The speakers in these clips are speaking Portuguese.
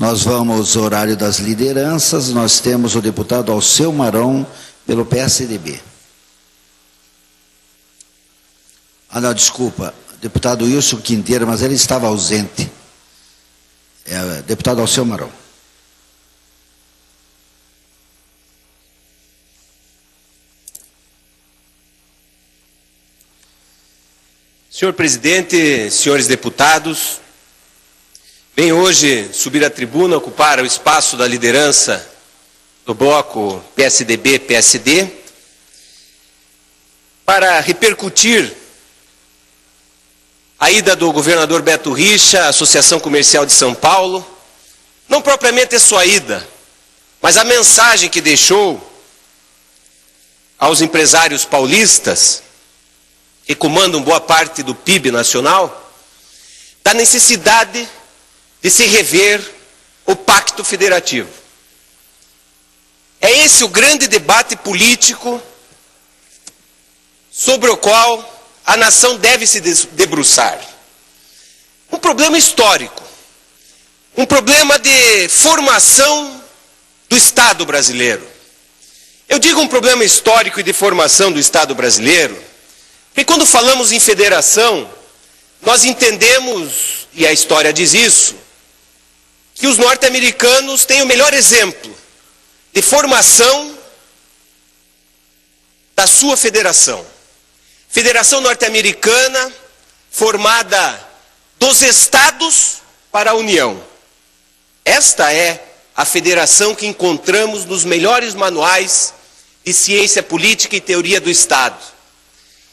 Nós vamos ao horário das lideranças. Nós temos o deputado Alceu Marão, pelo PSDB. Não, desculpa, deputado Wilson Quinteiro, mas ele estava ausente. Deputado Alceu Marão. Senhor presidente, senhores deputados, venho hoje subir à tribuna, ocupar o espaço da liderança do bloco PSDB-PSD, para repercutir a ida do governador Beto Richa à Associação Comercial de São Paulo, não propriamente a sua ida, mas a mensagem que deixou aos empresários paulistas, que comandam boa parte do PIB nacional, da necessidade de se rever o pacto federativo. É esse o grande debate político sobre o qual a nação deve se debruçar. Um problema histórico, um problema de formação do Estado brasileiro. Eu digo um problema histórico e de formação do Estado brasileiro, porque quando falamos em federação, nós entendemos, e a história diz isso, que os norte-americanos têm o melhor exemplo de formação da sua federação. Federação norte-americana formada dos estados para a União. Esta é a federação que encontramos nos melhores manuais de ciência política e teoria do Estado.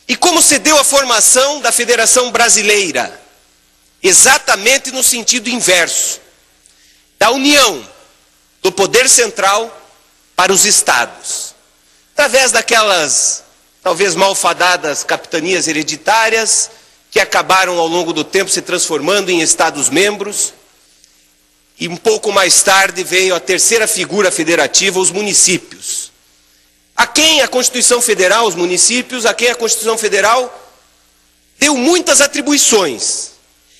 E como se deu a formação da Federação Brasileira? Exatamente no sentido inverso, da união do poder central para os estados, através daquelas, talvez malfadadas, capitanias hereditárias, que acabaram ao longo do tempo se transformando em estados-membros, e um pouco mais tarde veio a terceira figura federativa, os municípios. A quem a Constituição Federal, os municípios, a quem a Constituição Federal deu muitas atribuições,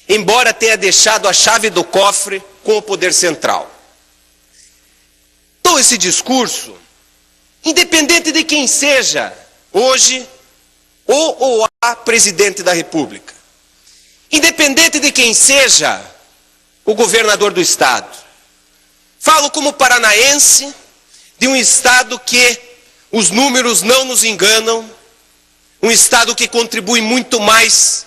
embora tenha deixado a chave do cofre com o poder central. Então esse discurso, independente de quem seja hoje ou a presidente da República, independente de quem seja o governador do Estado, falo como paranaense de um Estado que os números não nos enganam, um Estado que contribui muito mais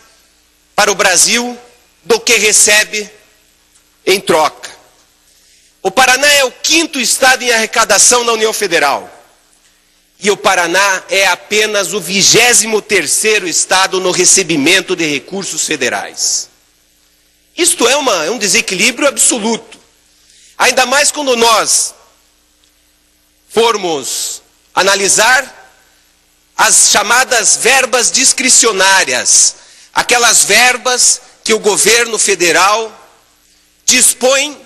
para o Brasil do que recebe em troca. O Paraná é o 5º estado em arrecadação na União Federal. E o Paraná é apenas o 23º estado no recebimento de recursos federais. Isto é um desequilíbrio absoluto. Ainda mais quando nós formos analisar as chamadas verbas discricionárias, aquelas verbas que o governo federal dispõe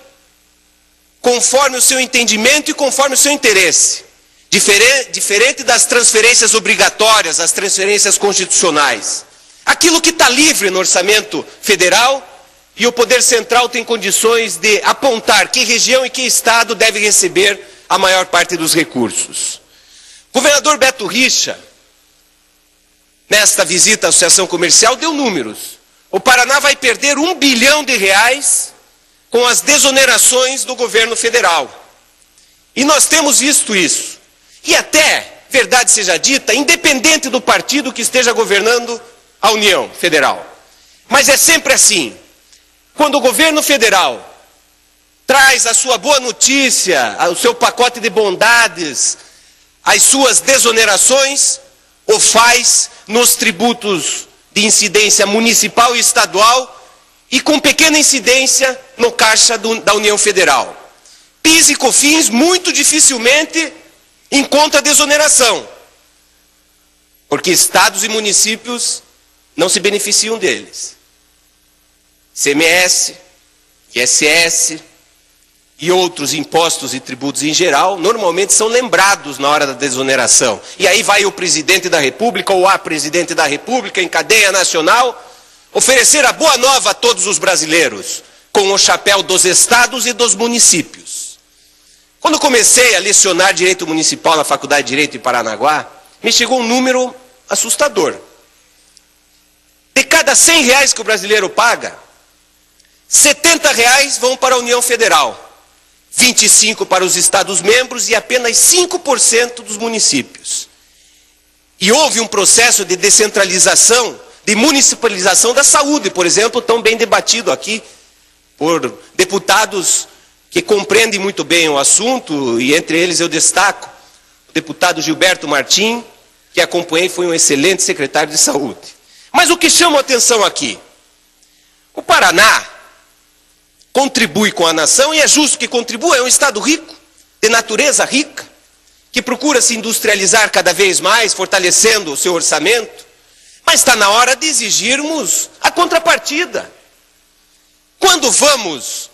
conforme o seu entendimento e conforme o seu interesse, diferente das transferências obrigatórias, as transferências constitucionais. Aquilo que está livre no orçamento federal e o poder central tem condições de apontar que região e que estado deve receber a maior parte dos recursos. O governador Beto Richa, nesta visita à Associação Comercial, deu números. O Paraná vai perder R$1 bilhão com as desonerações do governo federal. E nós temos visto isso. E até, verdade seja dita, independente do partido que esteja governando a União Federal. Mas é sempre assim. Quando o governo federal traz a sua boa notícia, o seu pacote de bondades, as suas desonerações, o faz nos tributos de incidência municipal e estadual e com pequena incidência no caixa da União Federal. PIS e COFINS muito dificilmente encontra desoneração, porque estados e municípios não se beneficiam deles. ICMS, ISS e outros impostos e tributos em geral, normalmente são lembrados na hora da desoneração. E aí vai o presidente da República ou a presidente da República em cadeia nacional oferecer a boa nova a todos os brasileiros. com o chapéu dos estados e dos municípios. Quando comecei a lecionar Direito Municipal na Faculdade de Direito em Paranaguá, me chegou um número assustador. De cada R$100 que o brasileiro paga, R$70 vão para a União Federal, 25% para os Estados-membros e apenas 5% dos municípios. E houve um processo de descentralização, de municipalização da saúde, por exemplo, tão bem debatido aqui por deputados que compreendem muito bem o assunto, e entre eles eu destaco o deputado Gilberto Martim, que acompanhei, foi um excelente secretário de saúde. Mas o que chama a atenção aqui? O Paraná contribui com a nação, e é justo que contribua, é um estado rico, de natureza rica, que procura se industrializar cada vez mais, fortalecendo o seu orçamento, mas está na hora de exigirmos a contrapartida. Quando vamos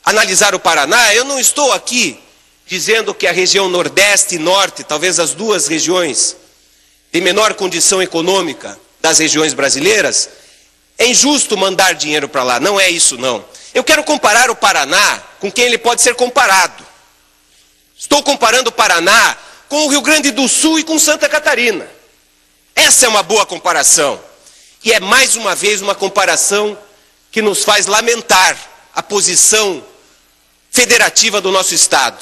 analisar o Paraná, eu não estou aqui dizendo que a região Nordeste e Norte, talvez as duas regiões de menor condição econômica das regiões brasileiras, é injusto mandar dinheiro para lá. Não é isso, não. Eu quero comparar o Paraná com quem ele pode ser comparado. Estou comparando o Paraná com o Rio Grande do Sul e com Santa Catarina. Essa é uma boa comparação. E é mais uma vez uma comparação que nos faz lamentar a posição federativa do nosso Estado.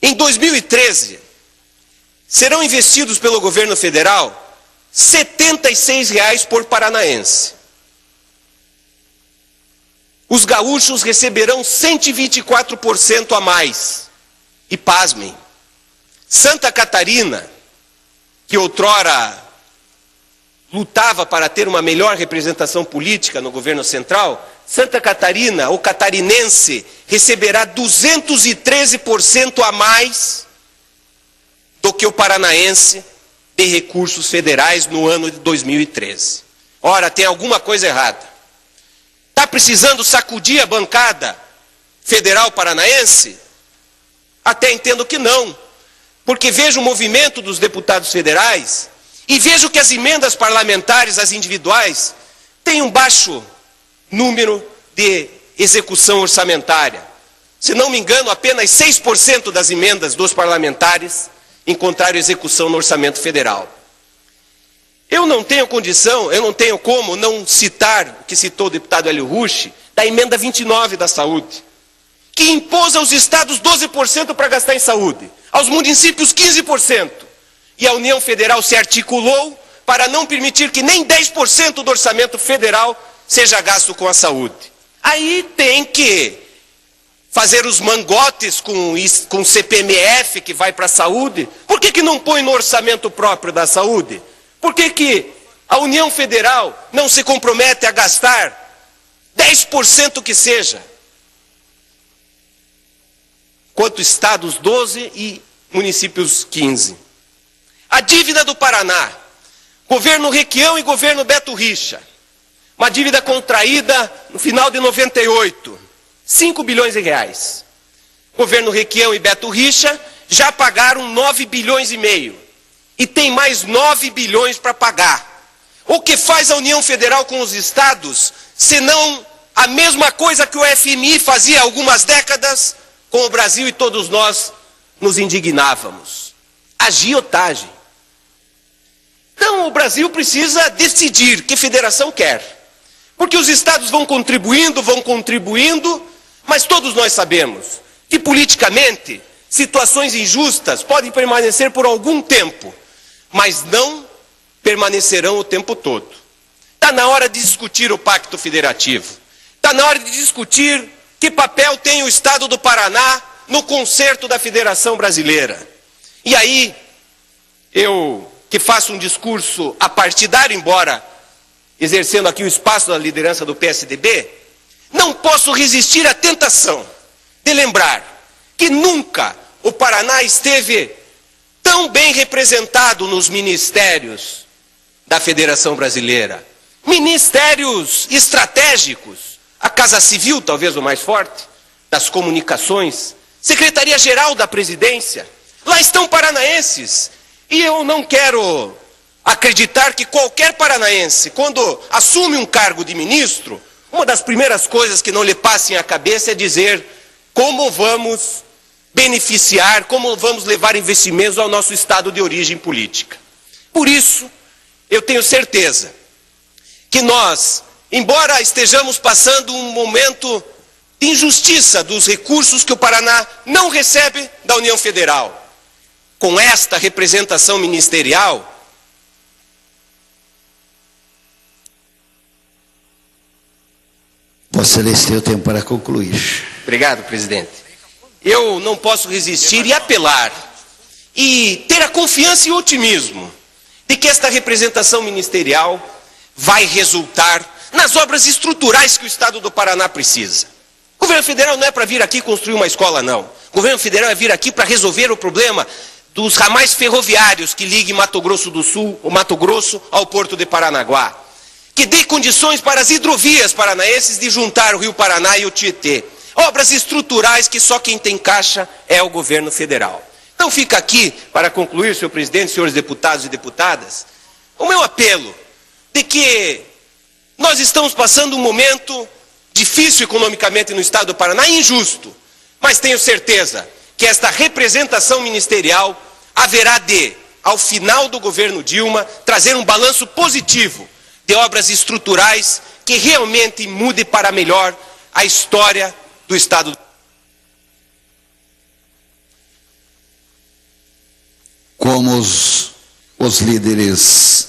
Em 2013, serão investidos pelo governo federal R$76 por paranaense. Os gaúchos receberão 124% a mais. E pasmem, Santa Catarina, que outrora lutava para ter uma melhor representação política no governo central, Santa Catarina, o catarinense, receberá 213% a mais do que o paranaense de recursos federais no ano de 2013. Ora, tem alguma coisa errada. Está precisando sacudir a bancada federal paranaense? Até entendo que não, porque vejo o movimento dos deputados federais e vejo que as emendas parlamentares, as individuais, têm um baixo número de execução orçamentária. Se não me engano, apenas 6% das emendas dos parlamentares encontraram execução no orçamento federal. Eu não tenho condição, eu não tenho como não citar o que citou o deputado Hélio Rucci, da emenda 29 da saúde, que impôs aos estados 12% para gastar em saúde, aos municípios 15%. E a União Federal se articulou para não permitir que nem 10% do orçamento federal seja gasto com a saúde. Aí tem que fazer os mangotes com CPMF que vai para a saúde. Por que não põe no orçamento próprio da saúde? Por que a União Federal não se compromete a gastar 10% que seja? Quanto estados, 12 e municípios, 15. A dívida do Paraná, governo Requião e governo Beto Richa, uma dívida contraída no final de 98, 5 bilhões de reais. Governo Requião e Beto Richa já pagaram 9 bilhões e meio. E tem mais 9 bilhões para pagar. O que faz a União Federal com os estados, senão a mesma coisa que o FMI fazia há algumas décadas com o Brasil, e todos nós nos indignávamos? Agiotagem. Então o Brasil precisa decidir que federação quer. Porque os estados vão contribuindo, mas todos nós sabemos que politicamente situações injustas podem permanecer por algum tempo, mas não permanecerão o tempo todo. Está na hora de discutir o Pacto Federativo. Está na hora de discutir que papel tem o Estado do Paraná no concerto da Federação Brasileira. E aí, eu que faço um discurso apartidário, embora exercendo aqui o espaço da liderança do PSDB, não posso resistir à tentação de lembrar que nunca o Paraná esteve tão bem representado nos ministérios da Federação Brasileira. Ministérios estratégicos, a Casa Civil, talvez o mais forte, das Comunicações, Secretaria-Geral da Presidência. Lá estão paranaenses. E eu não quero acreditar que qualquer paranaense, quando assume um cargo de ministro, uma das primeiras coisas que não lhe passem à cabeça é dizer como vamos beneficiar, como vamos levar investimentos ao nosso estado de origem política. Por isso, eu tenho certeza que nós, embora estejamos passando um momento de injustiça dos recursos que o Paraná não recebe da União Federal, com esta representação ministerial, Vossa Excelência tem o tempo para concluir. Obrigado, presidente. Eu não posso resistir e apelar e ter a confiança e o otimismo de que esta representação ministerial vai resultar nas obras estruturais que o Estado do Paraná precisa. O governo federal não é para vir aqui construir uma escola, não. O governo federal é vir aqui para resolver o problema dos ramais ferroviários que liguem Mato Grosso do Sul, o Mato Grosso, ao Porto de Paranaguá. Que dê condições para as hidrovias paranaenses de juntar o Rio Paraná e o Tietê. Obras estruturais que só quem tem caixa é o governo federal. Então fica aqui, para concluir, senhor presidente, senhores deputados e deputadas, o meu apelo de que nós estamos passando um momento difícil economicamente no estado do Paraná, injusto, mas tenho certeza que esta representação ministerial haverá de, ao final do governo Dilma, trazer um balanço positivo de obras estruturais que realmente mude para melhor a história do estado. Como os líderes